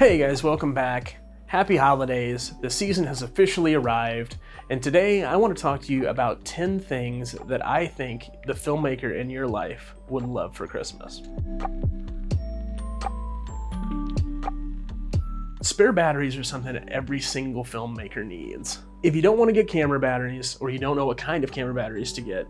Hey guys, welcome back. Happy holidays. The season has officially arrived, and today I want to talk to you about 10 things that I think the filmmaker in your life would love for Christmas. Spare batteries are something that every single filmmaker needs. If you don't want to get camera batteries, or you don't know what kind of camera batteries to get,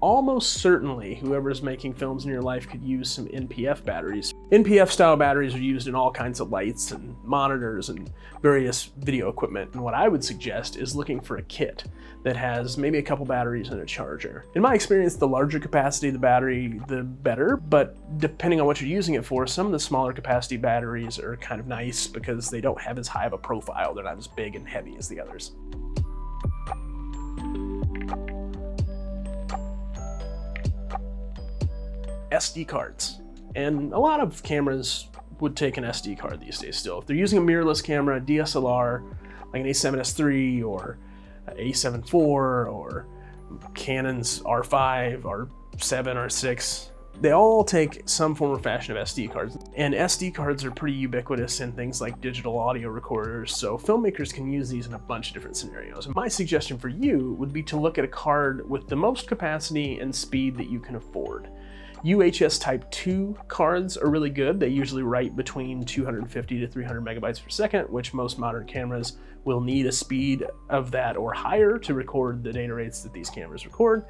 almost certainly whoever's making films in your life could use some NPF batteries. NPF style batteries are used in all kinds of lights and monitors and various video equipment. And what I would suggest is looking for a kit that has maybe a couple batteries and a charger. In my experience, the larger capacity the battery, the better, but depending on what you're using it for, some of the smaller capacity batteries are kind of nice because they don't have as high of a profile. They're not as big and heavy as the others. SD cards. And a lot of cameras would take an SD card these days still. If they're using a mirrorless camera, a DSLR, like an A7S III or an A7 IV or Canon's R5, R7, R6, they all take some form or fashion of SD cards. And SD cards are pretty ubiquitous in things like digital audio recorders, so filmmakers can use these in a bunch of different scenarios. And my suggestion for you would be to look at a card with the most capacity and speed that you can afford. UHS Type 2 cards are really good. They usually write between 250 to 300 megabytes per second, which most modern cameras will need a speed of that or higher to record the data rates that these cameras record.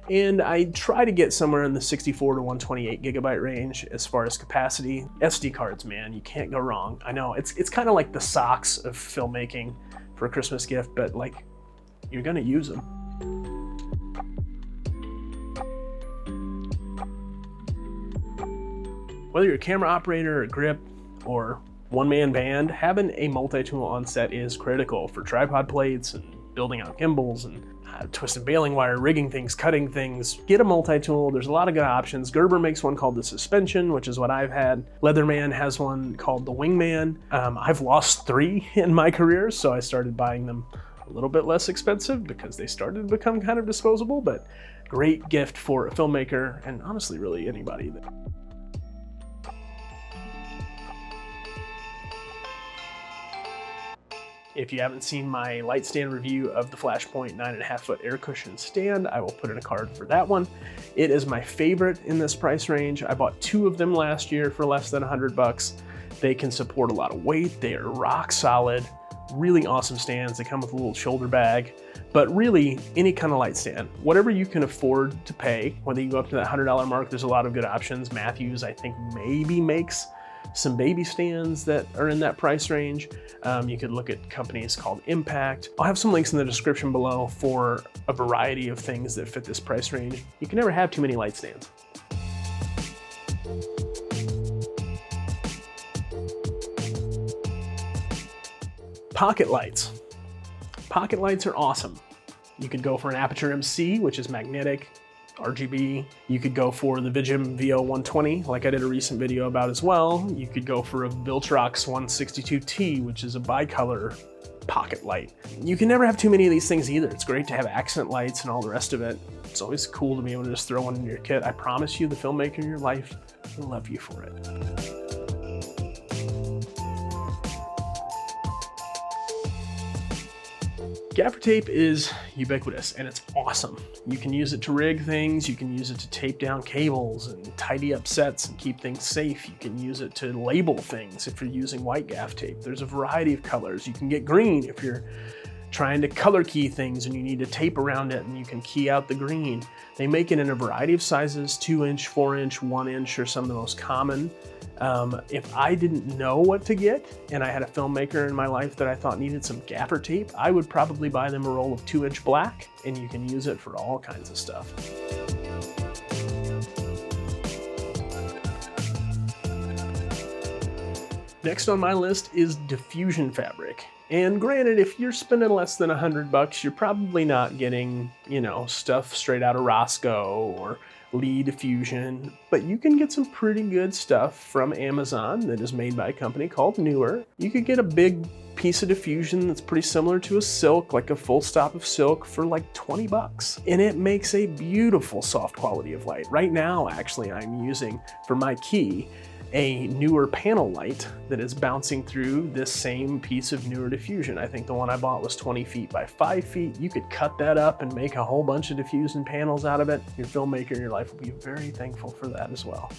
And I try to get somewhere in the 64 to 128 gigabyte range as far as capacity. SD cards, man, you can't go wrong. I know, it's kind of like the socks of filmmaking for a Christmas gift, but like, you're gonna use them. Whether you're a camera operator, a grip, or one-man band, having a multi-tool on set is critical for tripod plates and building out gimbals and twist and baling wire, rigging things, cutting things. Get a multi-tool. There's a lot of good options. Gerber makes one called the Suspension, which is what I've had. Leatherman has one called the Wingman. I've lost 3 in my career, so I started buying them a little bit less expensive because they started to become kind of disposable, but great gift for a filmmaker and honestly really anybody. If you haven't seen my light stand review of the Flashpoint 9.5 foot air cushion stand, I will put in a card for that one. It is my favorite in this price range. I bought 2 of them last year for less than $100. They can support a lot of weight. They are rock solid, really awesome stands. They come with a little shoulder bag, but really any kind of light stand, whatever you can afford to pay, whether you go up to that $100 mark, there's a lot of good options. Matthews, I think, maybe makes some baby stands that are in that price range. You could look at companies called Impact. I'll have some links in the description below for a variety of things that fit this price range. You can never have too many light stands. Pocket lights. Pocket lights are awesome. You could go for an Aperture MC, which is magnetic, RGB. You could go for the Vigim VO120, like I did a recent video about as well. You could go for a Viltrox 162T, which is a bicolor pocket light. You can never have too many of these things either. It's great to have accent lights and all the rest of it. It's always cool to be able to just throw one in your kit. I promise you, the filmmaker in your life will love you for it. Gaffer tape is ubiquitous and it's awesome. You can use it to rig things, you can use it to tape down cables and tidy up sets and keep things safe. You can use it to label things if you're using white gaff tape. There's a variety of colors. You can get green if you're trying to color key things and you need to tape around it and you can key out the green. They make it in a variety of sizes, 2-inch, 4-inch, 1-inch are some of the most common. If I didn't know what to get and I had a filmmaker in my life that I thought needed some gaffer tape, I would probably buy them a roll of 2-inch black and you can use it for all kinds of stuff. Next on my list is Diffusion Fabric. And granted, if you're spending less than $100, you're probably not getting, stuff straight out of Roscoe or Lee Diffusion, but you can get some pretty good stuff from Amazon that is made by a company called Newer. You could get a big piece of diffusion that's pretty similar to a silk, like a full stop of silk, for like $20. And it makes a beautiful soft quality of light. Right now, actually, I'm using for my key a newer panel light that is bouncing through this same piece of newer diffusion. I think the one I bought was 20 feet by 5 feet. You could cut that up and make a whole bunch of diffusion panels out of it. Your filmmaker in your life will be very thankful for that as well.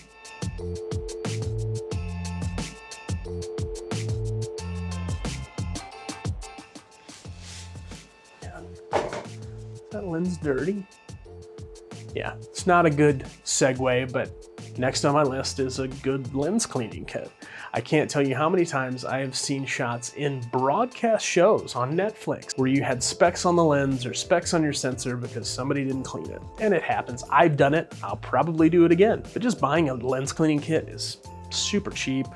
Is that lens dirty? Yeah, it's not a good segue, but next on my list is a good lens cleaning kit. I can't tell you how many times I have seen shots in broadcast shows on Netflix where you had specks on the lens or specks on your sensor because somebody didn't clean it. And it happens. I've done it. I'll probably do it again. But just buying a lens cleaning kit is super cheap.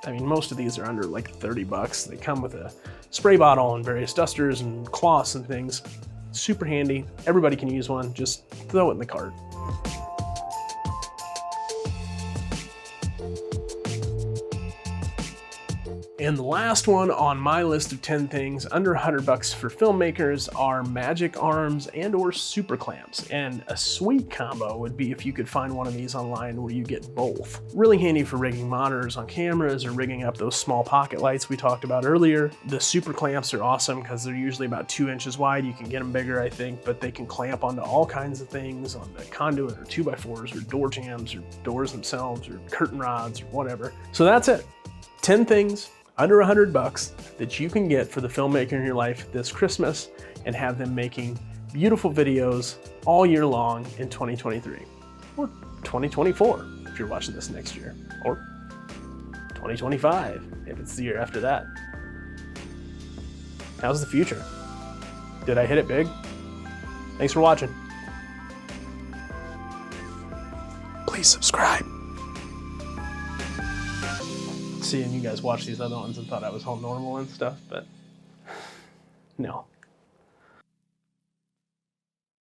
I mean, most of these are under like 30 bucks. They come with a spray bottle and various dusters and cloths and things. Super handy. Everybody can use one. Just throw it in the cart. And the last one on my list of 10 things under 100 bucks for filmmakers are magic arms and or super clamps. And a sweet combo would be if you could find one of these online where you get both. Really handy for rigging monitors on cameras or rigging up those small pocket lights we talked about earlier. The super clamps are awesome because they're usually about 2 inches wide. You can get them bigger, I think, but they can clamp onto all kinds of things on the conduit or 2x4s or door jambs or doors themselves or curtain rods or whatever. So that's it. 10 things under 100 bucks that you can get for the filmmaker in your life this Christmas and have them making beautiful videos all year long in 2023 or 2024 if you're watching this next year, or 2025 if it's the year after that. How's the future? Did I hit it big? Thanks for watching. Please subscribe. Seeing you guys watch these other ones and thought I was all normal and stuff, but no.